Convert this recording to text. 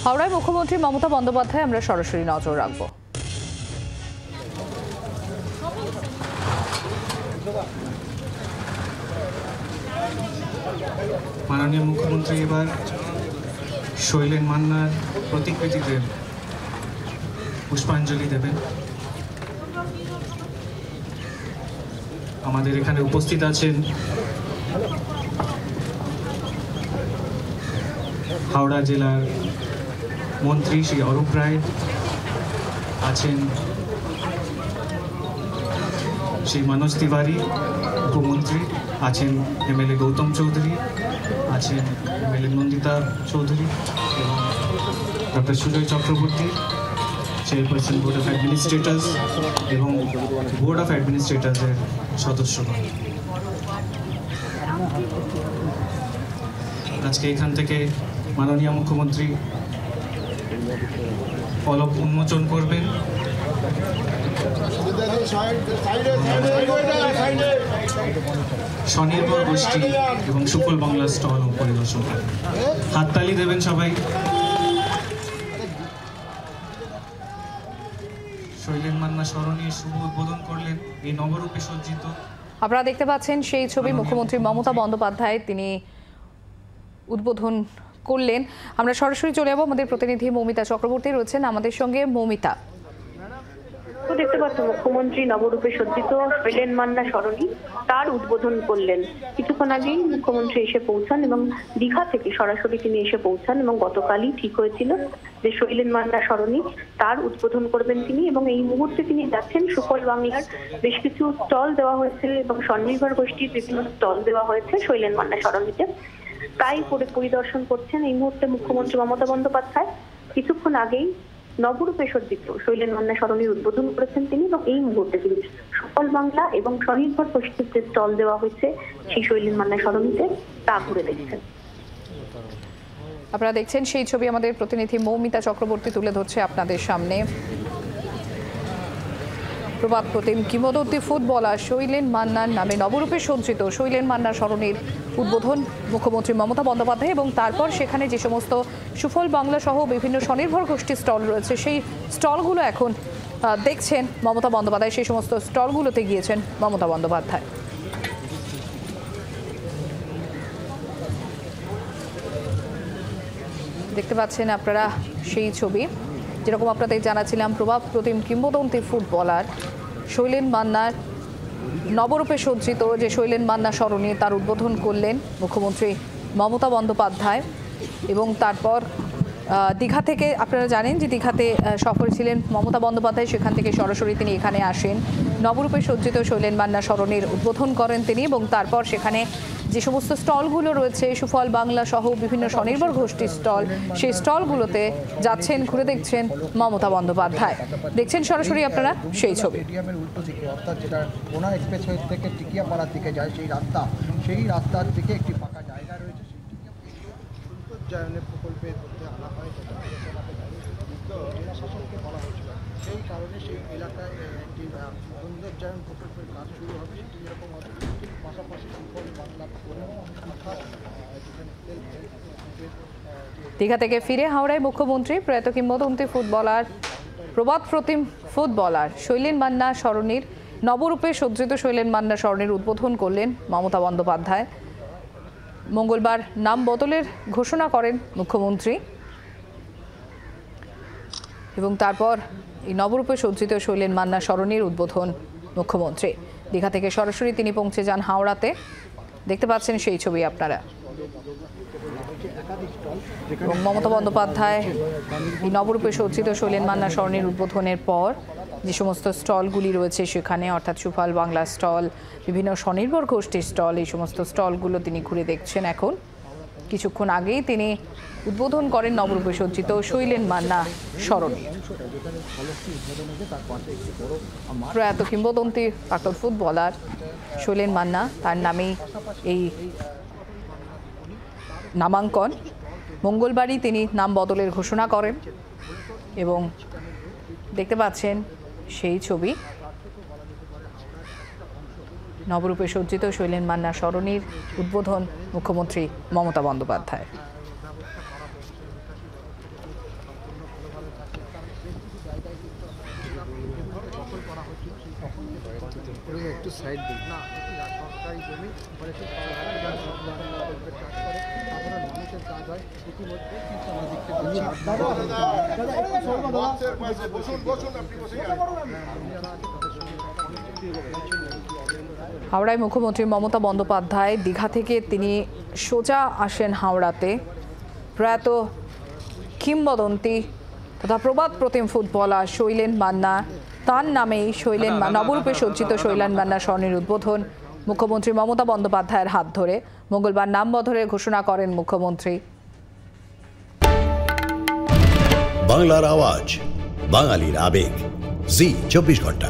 হাওড়ায় মুখ্যমন্ত্রী মমতা বন্দ্যোপাধ্যায় আমরা সরাসরি নজর রাখব। মাননীয় মুখ্যমন্ত্রী এবার শৈলেন মান্নার প্রতিকৃতিতে পুষ্পাঞ্জলি দেবেন। আমাদের এখানে উপস্থিত আছেন হাওড়া জেলার মন্ত্রী শ্রী অরূপ রায়, আছেন শ্রী মনোজ তিওয়ারি উপমন্ত্রী, আছেন এমএলএ গৌতম চৌধুরী, আছেন এমএলএ নন্দিতা চৌধুরী এবং doctor Sujoy Chakraborty, chairperson board of administrators এবং বোর্ড অফ অ্যাডমিনিস্ট্রেটর্সের সদস্যগণ। আজকে এখান থেকে মাননীয় মুখ্যমন্ত্রী ফলক উন্মোচন করবেন। স্বনির্ভর গোষ্ঠী এবং সুফল বাংলা স্টল পরিদর্শন করবেন। হাততালি দেবেন সবাই। শৈলেন মান্না স্মরণীয় শুভ উদ্বোধন করলেন এই নবরূপে সজ্জিত। আপনারা দেখতে পাচ্ছেন সেই ছবি মুখ্যমন্ত্রী মমতা বন্দ্যোপাধ্যায় তিনি উদ্বোধন করলেন। আমরা সরাসরি চলে যাবো, আমাদের প্রতিনিধি মৌমিতা চক্রবর্তী রয়েছেন আমাদের সঙ্গে। মৌমিতা, দেখতে পাচ্ছেন মুখ্যমন্ত্রী নবরূপে সজ্জিত শৈলেন মান্না সরণি তার উদ্বোধন করলেন। কিছুক্ষণ আগেই মুখ্যমন্ত্রী এসে পৌঁছান এবং দীঘা থেকে সরাসরি তিনি এসে পৌঁছান এবং গতকালই ঠিক হয়েছিল যে শৈলেন মান্না সরণি তার উদ্বোধন করবেন তিনি, এবং এই মুহূর্তে তিনি যাচ্ছেন সুফল বাংলার বেশ কিছু স্টল দেওয়া হয়েছে এবং স্বনির্ভর গোষ্ঠীর বিভিন্ন স্টল দেওয়া হয়েছে শৈলেন মান্না সরণিতে, তাই পরিদর্শন করছেন এই মুহূর্তে মুখ্যমন্ত্রী মমতা বন্দ্যোপাধ্যায়। কিছুক্ষণ আগেই নবরূপে সজ্জিত শৈলেন মান্না সরণির উদ্বোধন করেছেন তিনি, এবং এই মুহূর্তে তিনি সুফল বাংলা এবং স্বনির্ভর গোষ্ঠীর যে স্টল দেওয়া হয়েছে সেই শৈলেন মান্না সরণিতে তা ঘুরে দেখছেন। আপনারা দেখছেন সেই ছবি আমাদের প্রতিনিধি মৌমিতা চক্রবর্তী তুলে ধরছে আপনাদের সামনে। প্রভাত প্রতিম কিংবদন্তি ফুটবলার শৈলেন মান্নার নামে নবরূপে সজ্জিত শৈলেন মান্না সরণির উদ্বোধন মুখ্যমন্ত্রী মমতা বন্দ্যোপাধ্যায়, এবং তারপর সেখানে যে সমস্ত সুফল বাংলা সহ বিভিন্ন স্বনির্ভর গোষ্ঠীর স্টল রয়েছে সেই স্টলগুলো এখন দেখছেন মমতা বন্দ্যোপাধ্যায়। সেই সমস্ত স্টলগুলোতে গিয়েছেন মমতা বন্দ্যোপাধ্যায়। দেখতে পাচ্ছেন আপনারা সেই ছবি, যেরকম আপনাদের জানাচ্ছিলাম প্রভাত প্রতিম কিংবদন্তি ফুটবলার শৈলেন মান্নার নবরূপে সজ্জিত যে শৈলেন মান্না সরণি তার উদ্বোধন করলেন মুখ্যমন্ত্রী মমতা বন্দ্যোপাধ্যায়। এবং তারপর দীঘা থেকে আপনারা জানেন যে দীঘাতে সফর ছিলেন মমতা বন্দ্যোপাধ্যায়, সেখান থেকে সরাসরি তিনি এখানে আসেন, নবরূপে সজ্জিত শৈলেন মান্না সরণির উদ্বোধন করেন তিনি, এবং তারপর সেখানে যে সমস্ত স্টলগুলো রয়েছে সুফল বাংলা সহ বিভিন্ন স্বনির্ভর গোষ্ঠীর স্টল, সেই স্টলগুলোতে যাচ্ছেন, ঘুরে দেখছেন মমতা বন্দ্যোপাধ্যায়। দেখছেন সরাসরি আপনারা সেই ছবি। উল্টো দিকে অর্থাৎ যেটা কোনা এক্সপ্রেসওয়ে থেকে টিকিয়াপাড়ার দিকে যায় সেই রাস্তার দিকে একটি ফাঁকা জায়গা রয়েছে, সৌন্দর্যায়নের প্রকল্পের মধ্যে আনা হয়, জেলা শাসককে বলা হয়েছিল। সেই কারণে সেই এলাকায় একটি সৌন্দর্যায়ন প্রকল্পের কাজ শুরু হবে, সেটি যেরকম হবে ঠিক পাশাপাশি সুফল বাংলা দীঘা থেকে ফিরে হাওড়ায় মুখ্যমন্ত্রী প্রয়াত কিংবদন্তি ফুটবলার প্রভাত প্রতিম ফুটবলার শৈলেন মান্না সরণির নবরূপে সজ্জিত শৈলেন মান্না সরণির উদ্বোধন করলেন মমতা বন্দ্যোপাধ্যায়। মঙ্গলবার নাম বদলের ঘোষণা করেন মুখ্যমন্ত্রী, এবং তারপর এই নবরূপে সজ্জিত শৈলেন মান্না সরণির উদ্বোধন মুখ্যমন্ত্রী। দীঘা থেকে সরাসরি তিনি পৌঁছে যান হাওড়াতে। দেখতে পাচ্ছেন সেই ছবি আপনারা। এবং মমতা বন্দ্যোপাধ্যায় এই নবরূপে সজ্জিত শৈলেন মান্না সরণির উদ্বোধনের পর যে সমস্ত স্টলগুলি রয়েছে সেখানে, অর্থাৎ সুফল বাংলা স্টল, বিভিন্ন স্বনির্ভর গোষ্ঠীর স্টল, এই সমস্ত স্টলগুলো তিনি ঘুরে দেখছেন। এখন কিছুক্ষণ আগেই তিনি উদ্বোধন করেন নবরূপে সজ্জিত শৈলেন মান্না সরণি। প্রয়াত কিংবদন্তি প্রাক্তন ফুটবলার শৈলেন মান্না, তার নামেই এই নামাঙ্কন। মঙ্গলবারই তিনি নাম বদলের ঘোষণা করেন, এবং দেখতে পাচ্ছেন সেই ছবি নবরূপে সজ্জিত শৈলেন মান্না সরণির উদ্বোধন মুখ্যমন্ত্রী মমতা বন্দ্যোপাধ্যায়। একটু সাইড দিন না, এটি সরকারি জমি, ফলে একটু প্রকল্পের কাজ করে, সাধারণ মানুষের কাজ হয় ইতিমধ্যে, কিন্তু আমরা দেখতে পাচ্ছি হাওড়ায় মুখ্যমন্ত্রী মমতা বন্দ্যোপাধ্যায় দীঘা থেকে তিনি সোজা আসেন হাওড়াতে। প্রয়াত কিংবদন্তি তথা প্রবাদ প্রতিম ফুটবলার শৈলেন মান্না, তার নামেই নবরূপে সজ্জিত শৈলেন মান্না সরণির উদ্বোধন মুখ্যমন্ত্রী মমতা বন্দ্যোপাধ্যায়ের হাত ধরে মঙ্গলবার নাম বদলের ঘোষণা করেন মুখ্যমন্ত্রী। বাংলার আওয়াজ, বাঙালির আবেগ, জি 24 ঘন্টা।